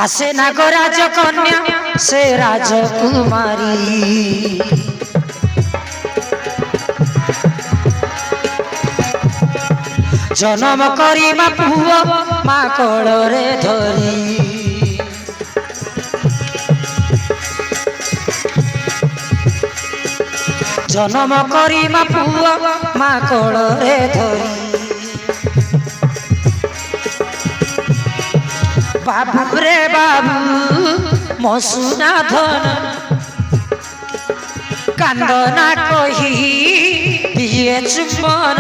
আসে না গো রাজকন্যা সে রাজকুমারী, জনম করি মা পুয় মা কোଳରେ ধরি। জনম করি মা পুয় মা কোଳରେ ধরি। বাবু রে বাবু ମୋ ସୁନା ଧନ, କାନ୍ଦ ନା କହି ଦିଏ ଚୁମ୍ବନ।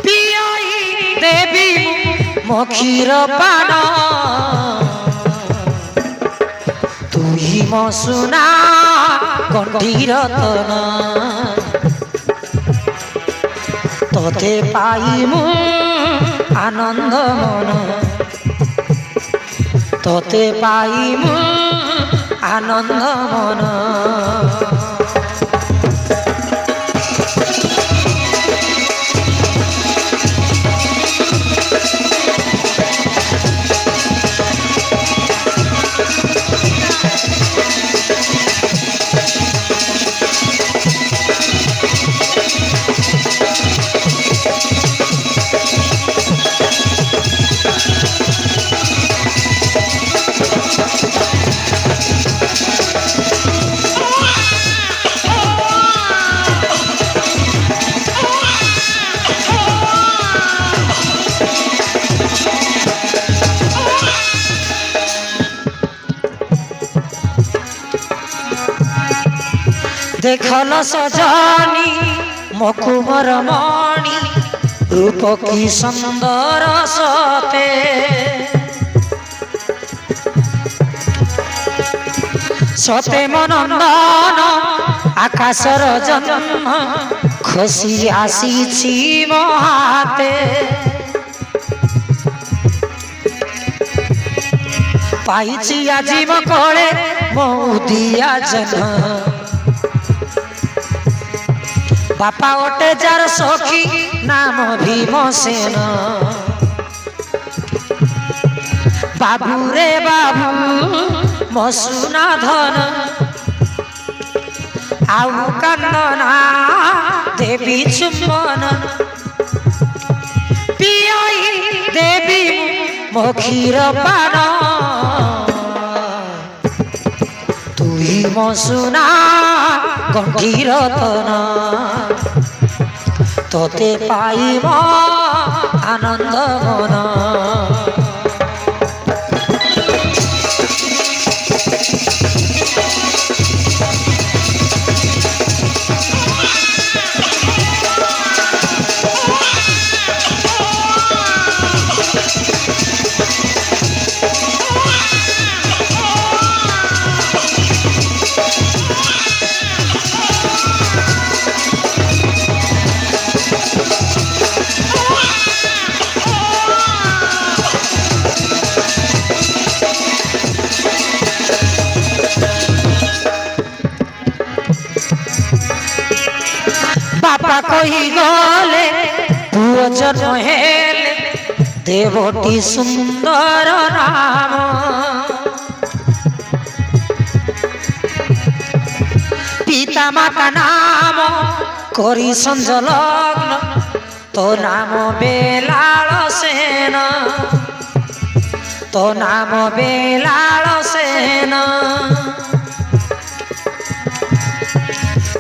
ପିଆଇ ଦେବି ମୋ କ୍ଷୀର ପାନ, ତୁହି ମୋ ସୁନା ଗଣ୍ଠି ରତନ। ତୋତେ ପାଇ ମୁଁ আনন্দ মন, তোতে পাই মু আনন্দ মন। देखल सजनी ମୋ କୁମର ମଣି, रूप की सुंदर सते। सते मनंदन आकाशर जन्म, खुशी आसीछि मो हाते। पाइछि आजि मो कोळे मो उदिया जन्म। बापा ओटे जार सखी नाम भीमसेन। बाबू रे बाबू ମୋ ସୁନା ଧନ, ଆଉ କାନ୍ଦନା ଦେବି ଚୁମ୍ବନ। ପିଆଇ ଦେବି ମୋ କ୍ଷୀର ପାନ, ତୁହି ମୋ ସୁନା ଗଣ୍ଠି ରତନ। তোতে পাইব আনন্দ মন। बापा कही गले पुओ जन्म हेले देवटी सुंदर नाम। पिता माता नाम करी संजलग्न, तो नाम बेलाल सेन। तो नाम बेलाल सेन।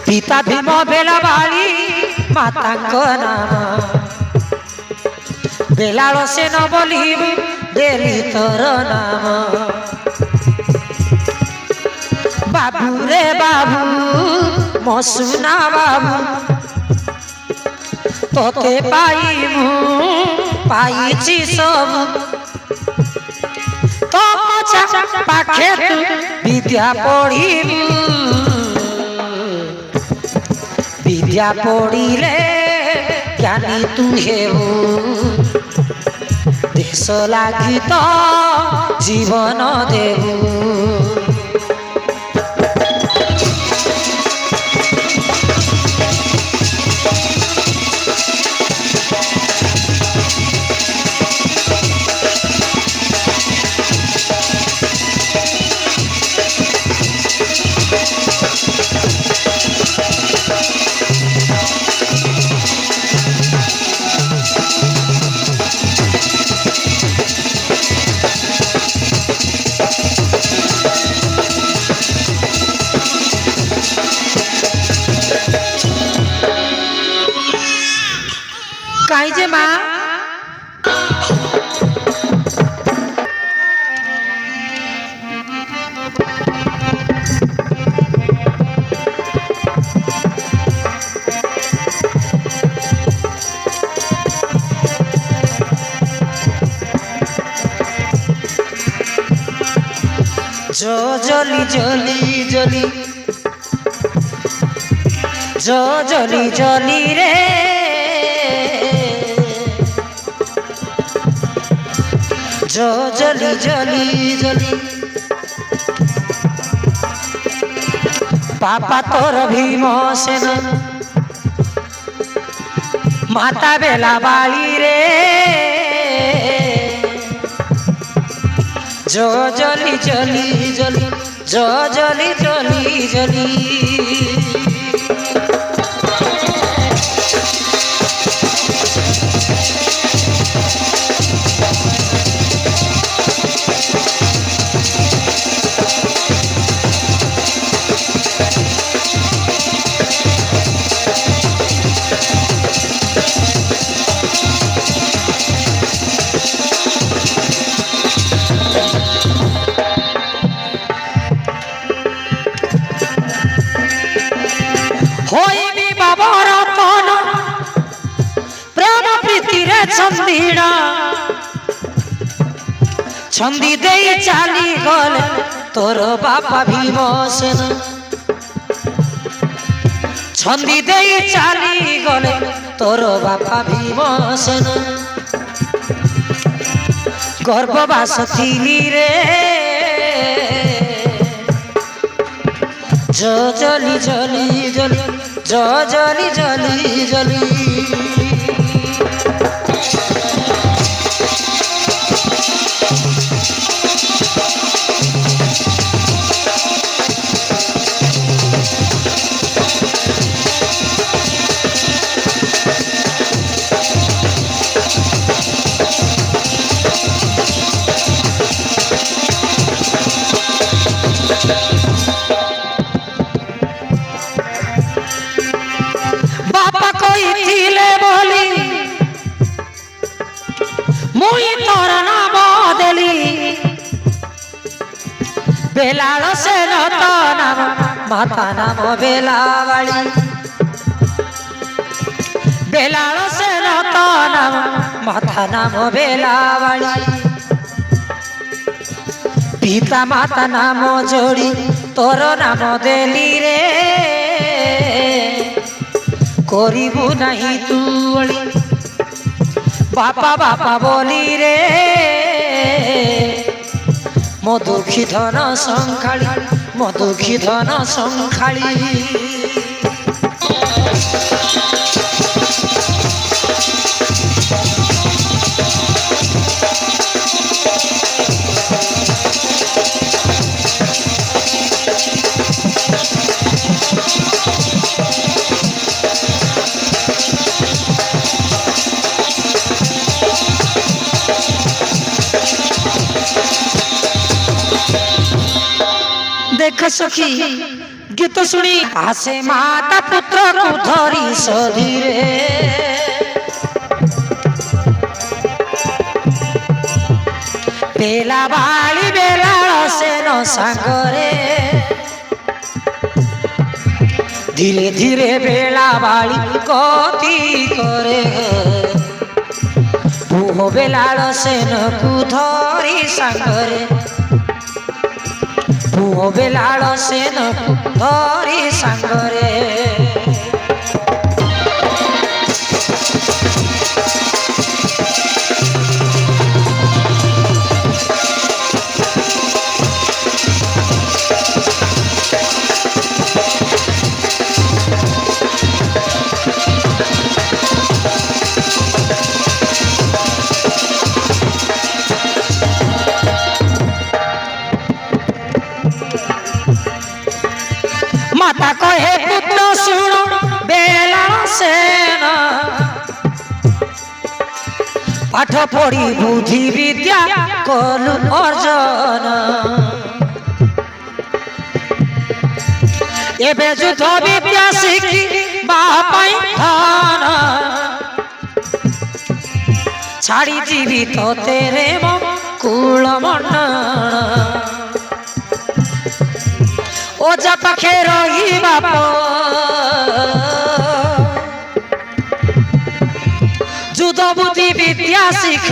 पिता भीम बेलाबाली माता नाम बेलाल सेन बोलिबु देली तोर नाम। बाबू रे बाबू ମୋ ସୁନା बाबू, तोते पाई मु पाइछि सब। तो पाखे तू विद्या पढ़िबु, विद्या पढ़िले ज्ञानी तू हेबु। देश लागि तो जीवन देबु। যে মা জলি জলি জলি জলি জলি রে জলি জলি জলি পাপা তোর ভীমসেন মাতা বেলা বাড়ি রে জলি জলি জলি জলি জলি জলি হইবি বাবার মন প্রেম প্রীতিরে ছন্দিড়া ছন্দি দেই চালি গলে তোর বাপা ভীমসেন ছন্দি দেই চালি গলে তোর বাপা ভীমসেন গর্ভবাস থিলি রে জলি জলি জলি জলি জলি জলি বাবা কইছিলে বলি মুই তোর নাম দেলি বেলাল সেন তো নাম মাতা নাম বেলাবাড়ি বেলাল সেন তো নাম মাতা নাম বেলাবাড়ি পিতা মাতা নাম যোড়ি তোর নাম দেলি রে করিবু নাহি তুলি বাপা বাপা বলি রে মধুক্ষী ধন সংখালি মধুক্ষী ধন সংখালি देख सखी गीत शुणी आसे माता पुत्र को धरी सधीरे बेला बाली बेला से न सांगरे धीरे धीरे बेला बाली गति करे पुह बेला से न को धरी सांगरे पुह बेलाल सेन धरी सांगरे माता कहे पुत्र सुनो बेला सेन पाठ पढ़ी बुद्धि विद्या कलु अर्जन एबे युद्ध विद्या शिखी बापाई धन छाड़ी जीवी तो तेरे मो कूल मंडन ओजा पाखे रही बाप जुद बुद्धि विद्या शिख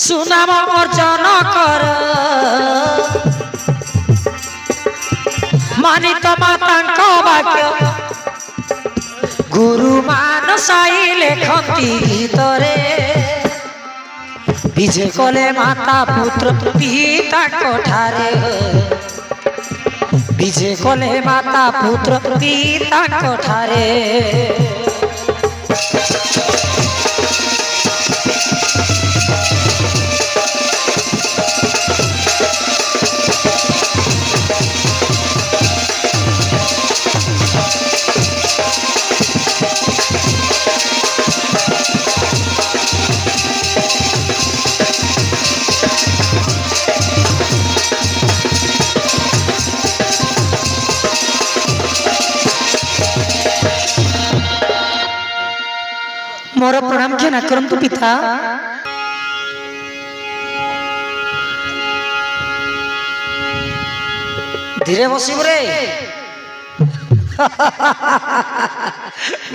सुनाम अर्जन कर मानित माता वाक्य गुरु मान साई लेखती गीतरे विजय कले माता पुत्र पिता कोठारे विजय कले माता पुत्र पिता कोठारे मोर प्रणाम घेना करंतु पिता धीरे बसिब रे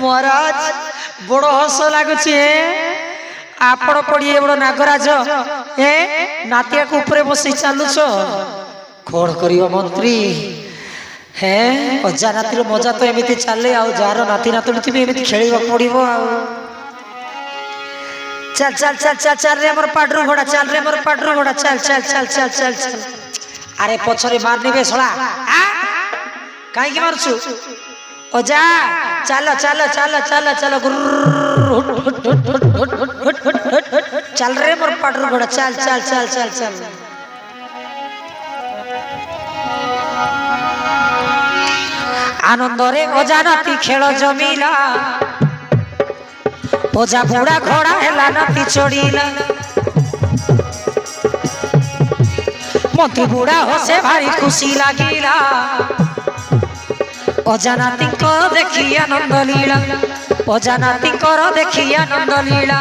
महाराज बड़ हस लगुच आपण पड़िए बड़ नागराज ए नातिया को ऊपर बसई चलुच कौन कर मंत्री है अजा नातिर मजा तो एमती चले जार नाती नातुणी थी एमती खेल पड़ो चल चल चल चल चल रे मोर पाडरू घोड़ा चल रे मोर पाडरू घोड़ा चल चल चल चल चल चल अरे पछरे मारनी बे सोला काई की मारछु ओजा चल चल चल चल चल चल रे मोर पाडरू घोड़ा चल चल चल चल चल आनंद रे ओजा नाती खेल जमीला ओजा बुढ़ा घोड़ा हेला नाती चढ़ीला मती बुढ़ा होसे भारी खुशी लागिला ओजा नाती को देखी आनंद लीला ओजा नाती को देखी आनंद लीला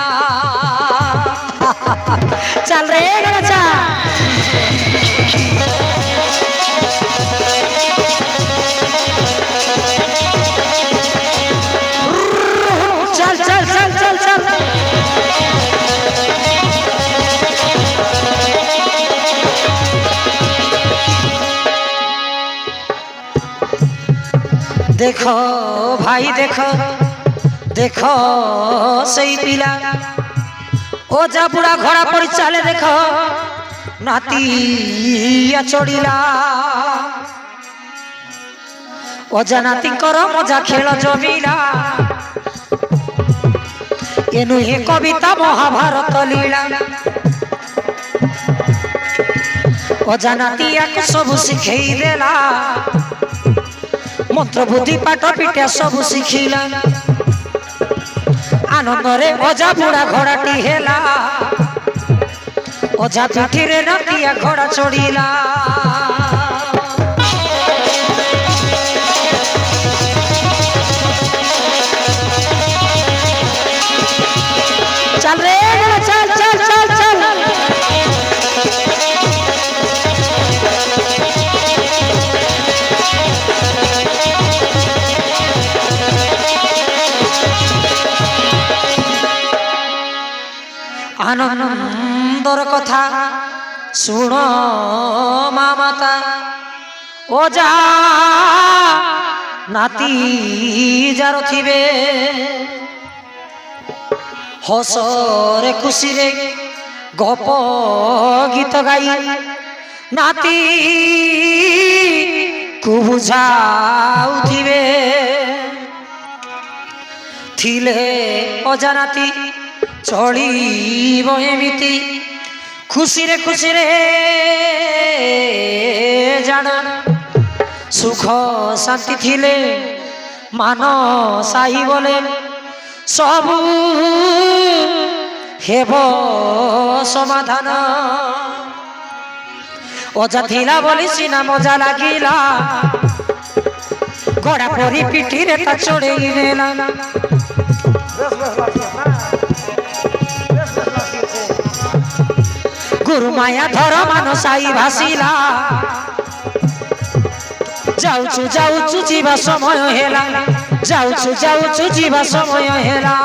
चल रे राजा चल चल चल चल चल देखो भाई देखो देखो सही पिला ओजा बुढ़ा घोड़ा पड़ी चले देखो नाती चढ़ीला ओजा नाती करो मजा खेल जमीला एनु हे कविता महाभारत लीला ओजा नाती आके सब सिखई देला मंत्र बुद्धि पाठ पिठा सब शिखिला आनंद रे ओजा बुढ़ा घोड़ाटी हेला ओजा पिठी रे नातिया घोड़ा चढ़ीला चल रे चल चल चल चल आनंदर कथा सुनो माता ओजा नाती जार थिबे हसरे खुशी रे गप गीत गाई नाती को बुझाउथिबे थिले ओजा नाती चलिब एमिति खुशी रे जान सुख शांति थिले मान साई बोले सबू हेब समाधान ओजा थिला बोली सीना मजा लागिला घोड़ा परी पिठी रे ता चढ़ेई नेला गुरुमाया धर मान साई भासिला जाऊछु जाऊछु जीवा समय हेला जाऊछु जाऊछु जीवा समय हेला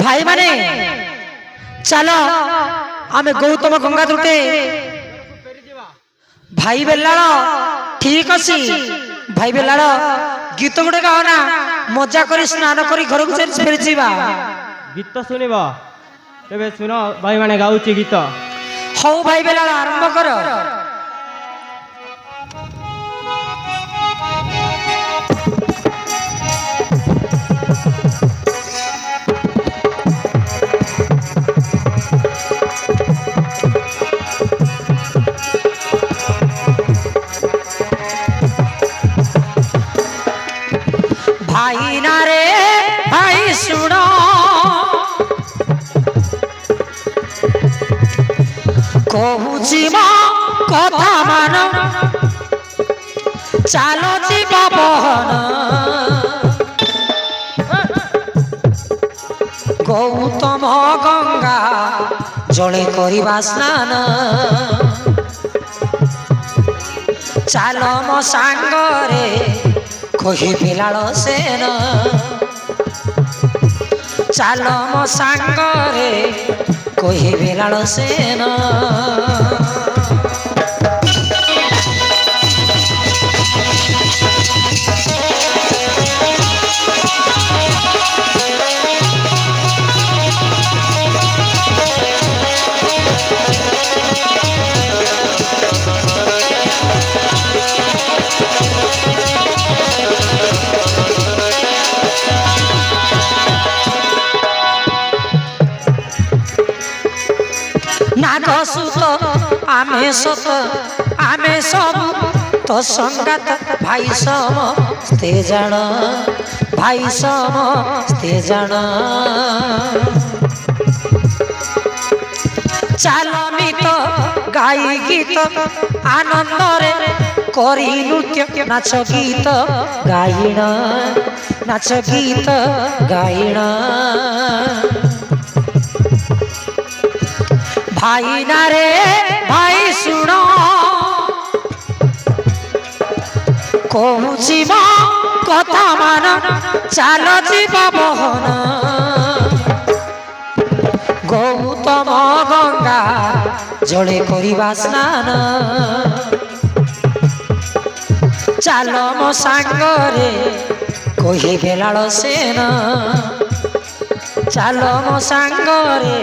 भाई माने चलो आमे गौतम गंगा दुटे भाई बेलाड़ ठीक अच्छी भाई बेलाड़ गीत गुटे गाओ ना मजा करी स्नान करी घर को फेरी जीवा गीत सुनिब तेबे सुन भाई माने गाउची गीत हौ भाई बेलाड़ आरंभ कर भाई ना रे भाई सुनो कहूची मो कथा मान चलो जीव बहन गौतम गंगा जले करिबा स्नान चलो मो सांगरे कही बिलाल सेन चाल मो सांगरे कही बिलाल सेन नाग सुत आमे सत आमे सब तो संगात भाई समस्ते जान भाई समस्ते जान चालमित गाई गीत आनंद रे करी नृत्य नाच गीत गाइण नाच गीत गाइण भाई ना रे भाई सुनो कहूची मो कथा मान चाल जीव बहन गौतम गंगा जले करिबा स्नान चाल मो सांगरे कही बेलाल सेन चाल मो सांगरे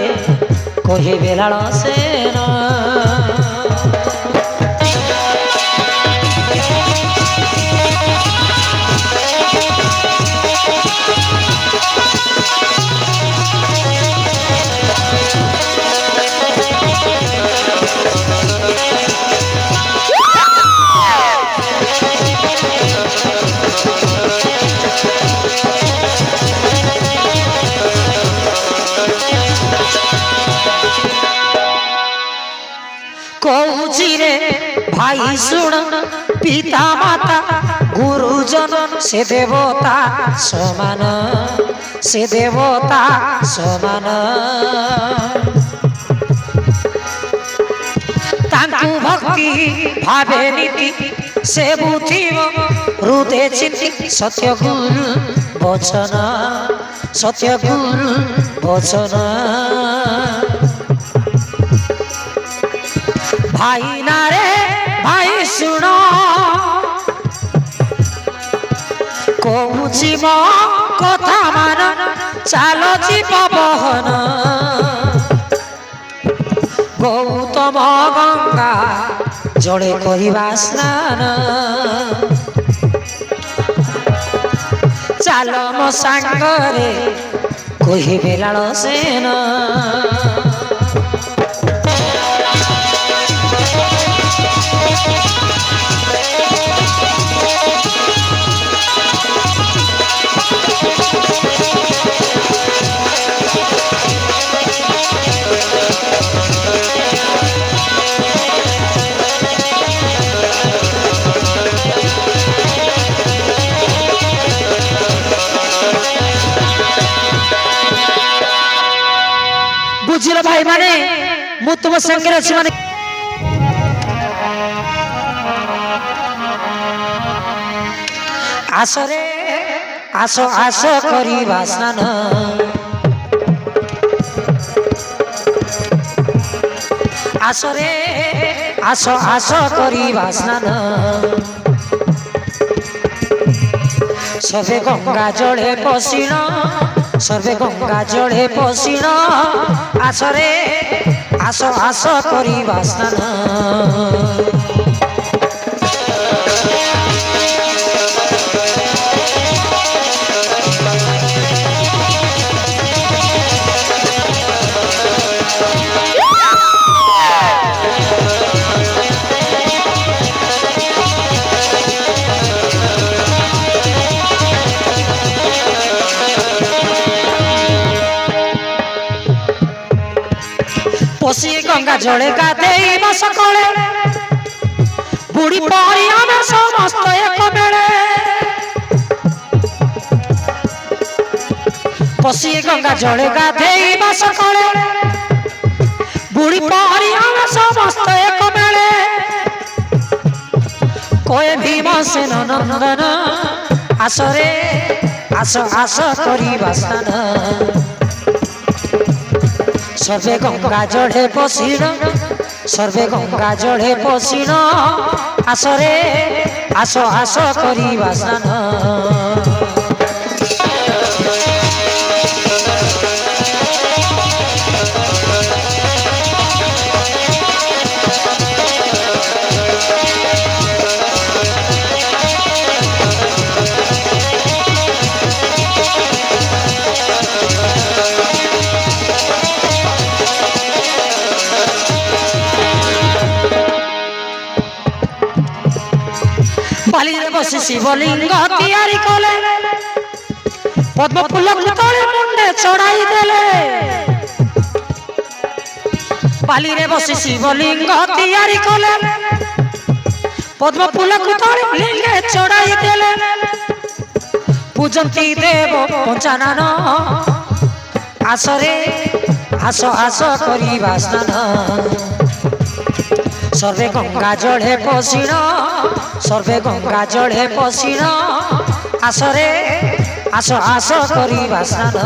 कही बेलाल सेन कहूची रे भाई सुन पिता माता गुरुजन से देवता समान से देवता समान तांकु भक्ति भावे नीति से बुझिब हृदय चिंती सत्य गुरु वचन सत्य गुरु वचन भाई ना रे भाई सुनो कहूची मो कथा मान ଚାଲ ଯିବ ବହନ ଗୌତମ ଗଙ୍ଗା ଜଳେ କରିବା ସ୍ନାନ ଚାଲ ମୋ ସାଙ୍ଗରେ କହିବେ ଲାଳ ସେନ বুঝিল ভাই মানে মু তুম সঙ্গে আছি মানে আসরে আস আস করিবা স্নান আসরে আস আস করিবা স্নান সবে গঙ্গা জলে পশিণ সর্বে গঙ্গা জলে পশিণ আসরে আস আস করিবা স্নান পশি গঙ্গা জলে গাধেইবা সকালে বুড়ি পরি আমি সমস্ত এক বেড়ে পশি গঙ্গা জলে গাধেইবা সকালে বুড়ি পরি আমি সমস্ত এক বেড়ে কয়ে ভীমসেন নন্দন আসরে আস আস করিবা স্নান সর্বে গঙ্গা জলে পশিণ সর্বে গঙ্গা জলে পশিণ আসরে আস আস করিবা স্নান বালিরে বসি শিবলিঙ্গ তিয়ারি কলে পদ্ম ফুল তলে মুন্ডে চড়াই দেলে বালিরে বসি শিবলিঙ্গ তিয়ারি কলে পদ্ম ফুল তলে লিঙ্গে চড়াই দেলে পূজন্তি দেব পঞ্চানন আসরে আস আস করিবা স্নান সর্বে গঙ্গা জলে পশিণ সর্বে গঙ্গা জলে পশিণ আসরে আস আস করিবা স্নান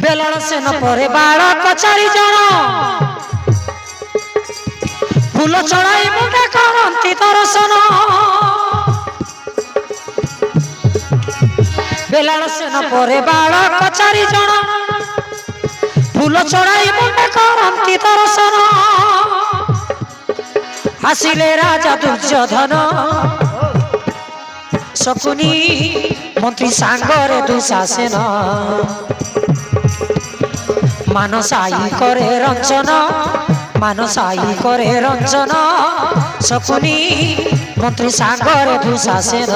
বেলন সেন পরে বালক চারি জন ফুল চড়াই মুন্ডে করন্তি দর্শন বেলন সেন পরে বালক চারি জন ফুল চড়াই মুন্ডে করন্তি দর্শন আসিলে রাজা দুর্যোধন শকুনি মন্ত্রী সাঙ্গরে দুঃশাসন মানসাই করে রঞ্জন মানসাই করে রঞ্জন শকুনি মন্ত্রী সাঙ্গরে দুঃশাসন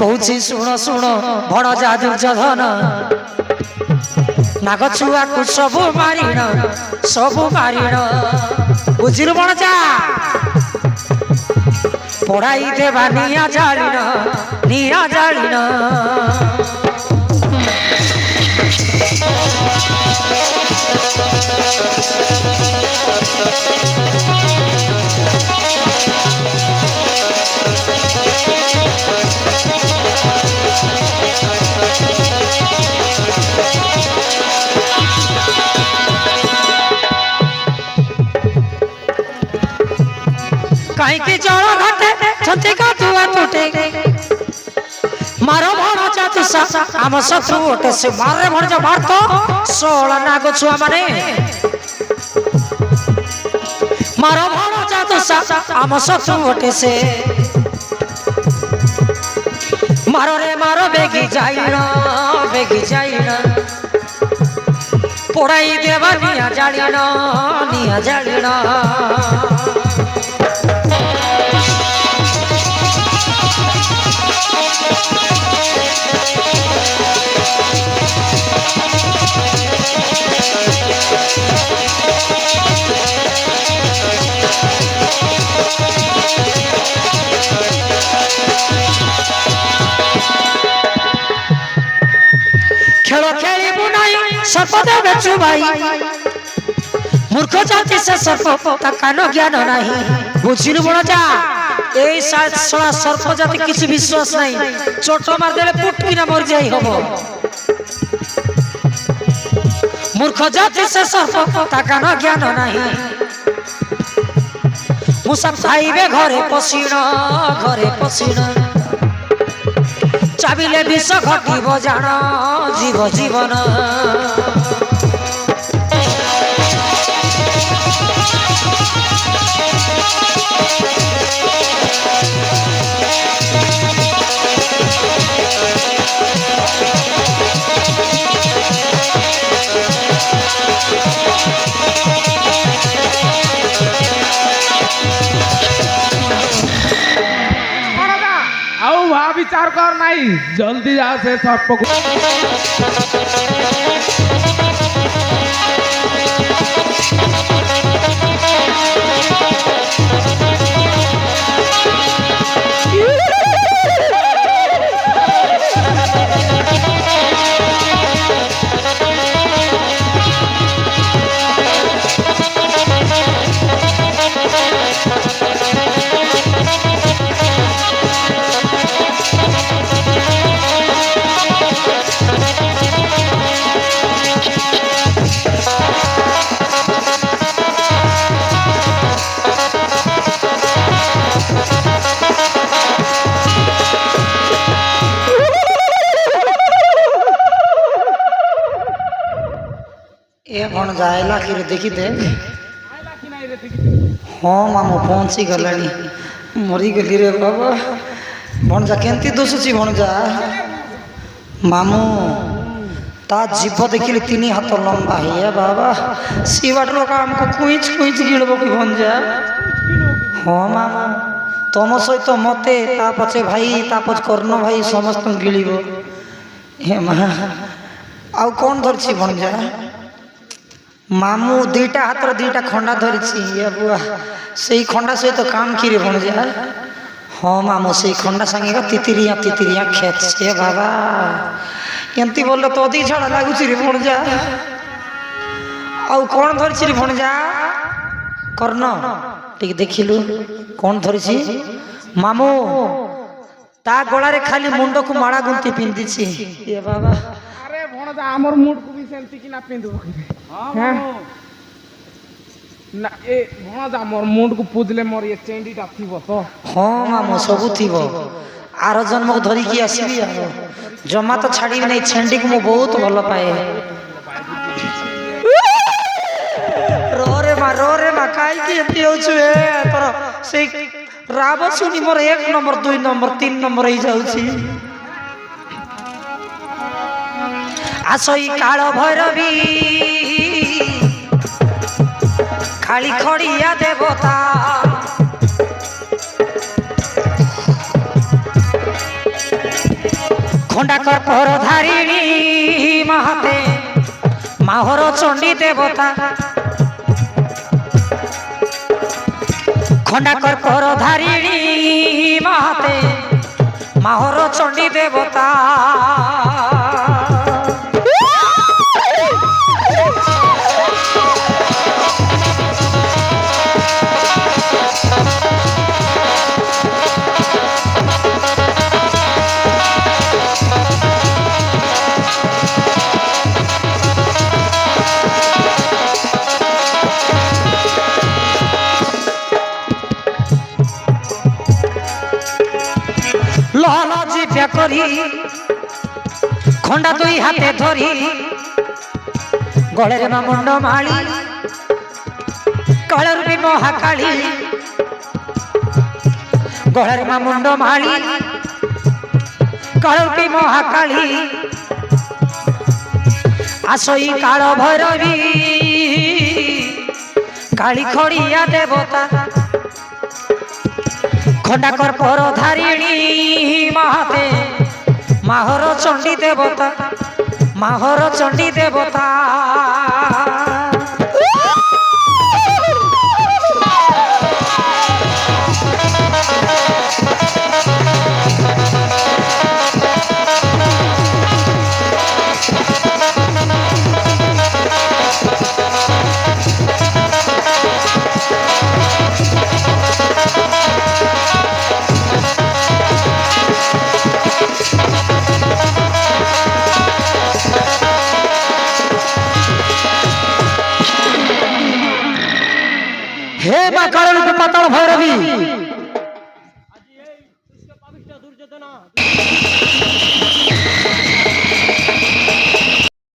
କହୁଛି ଶୁଣ ଶୁଣ ଭଣଜା ଦୁର୍ଯୋଧନ ନାଗ ଛୁଆକୁ ସବୁ ମାରିଣ ବୁଝିଲୁ ଭଣଜା ପଢାଇ ଦେବା ନିଆଁ ଜାଳିଣ କାହିଁକି ଜଳ ଘଟେ ଛତିକା ତୁଆ ତୁଟେ ମାର ଭଣଜା ତୁଷା ଆମ ଶତ୍ରୁ ଓଟେ ସେ ମାରେ ଭଣଜା ମାରତ ଷୋଳ ନାଗ ଛୁଆ ମାନେ ମାର ଭଣଜା ତୁଷା ଆମ ଶତ୍ରୁ ଓଟେ ସେ ମାରରେ ମାର ବେଗି ଯାଇଣ ପୋড়াই দেবা নিয়া জালিণ खेल खेलबू नहीं सर्प देवे चुबाई मूर्ख जाति से सर्प कान ज्ञान नहीं बुझिलु भणजा एई सला सर्प जाति किसी विश्वास नहीं चोट मार देले पुटकिना मर जाई हबो मूर्ख जाति से सर्प कान ज्ञान नहीं मुसा खाइबे घरे पसीण चाबिले विष घटिब जान जीव जीवन विचार कर नहीं जल्दी जा से सर्प को कौन जाएला कि देखी दे हाँ मामू पहुँची गलानी मरी गली रे बाबा भणजा केंती दोषुची भणजा मामू ता जीभ देखिले 3 हाथ लंबा है बाबा सी बाटर का हमको कुछ गिड़ब कि भणजा हाँ मामू तुम सहित मते ता पछे भाई ता पछ कर्ण भाई समस्त गिड़ब हे मा आउ कौन धरछि भणजा मामू 2टा हाथ 2टा खंडा धरी बुआ से खंडा सहित तो काम कि भणजा हाँ मामू से खंडा संगे तितिरिया खेत से बाबा एमती बोल तो अधिक झाड़ा लगुच भणजा आउ कौन धरी भणजा कर्ण टिक देखिलु कौन धरी मामू ता गला रे खाली मुंड को माला गुंती पिंदी ये बाबा अरे भणजा हमर मुंड को भी सेंती कि ना पिंदु हां ना ए भणजा मोर मुंड को पूजले मोर ये चेंडीटा थिबो तो हां मामू सबु थिबो आरो जन्म को धरी की आसीबी जमा तो छाड़ी नहीं छेंडी को मो बहुत भल पाए रो रे मा काई की एती होछु ए तोर से राब सुनी मोर 1 नंबर 2 नंबर 3 नंबर ही जाउछी आसई काल भैरवी खाली खड़िया देवता খণ্ডাকর পরধারিণী মাহাতে মাহর চণ্ডী দেবতা খণ্ডাকর পরধারিণী মাহাতে মাহর চণ্ডী দেবতা লহল জিভ্যা করি খণ্ডা দুই হাতে ধরি গলের মা মুন্ড মাଳି কাଳর ବି মহাকালী গলের মা মুন্ড মাଳି কাଳর ବି মহাকালী আসই কাଳ ভৈরবী কালী খড়িয়া দেবতা খণ্ডাকর পরধারিণী মাহাতে মাহর চণ্ডী দেবতা মাহর চণ্ডী দেবতা হে মা কাল রূপে পাতাল ভৈরবী আজি এই দুষ্ট পাপিষ্ঠ দুর্যোধন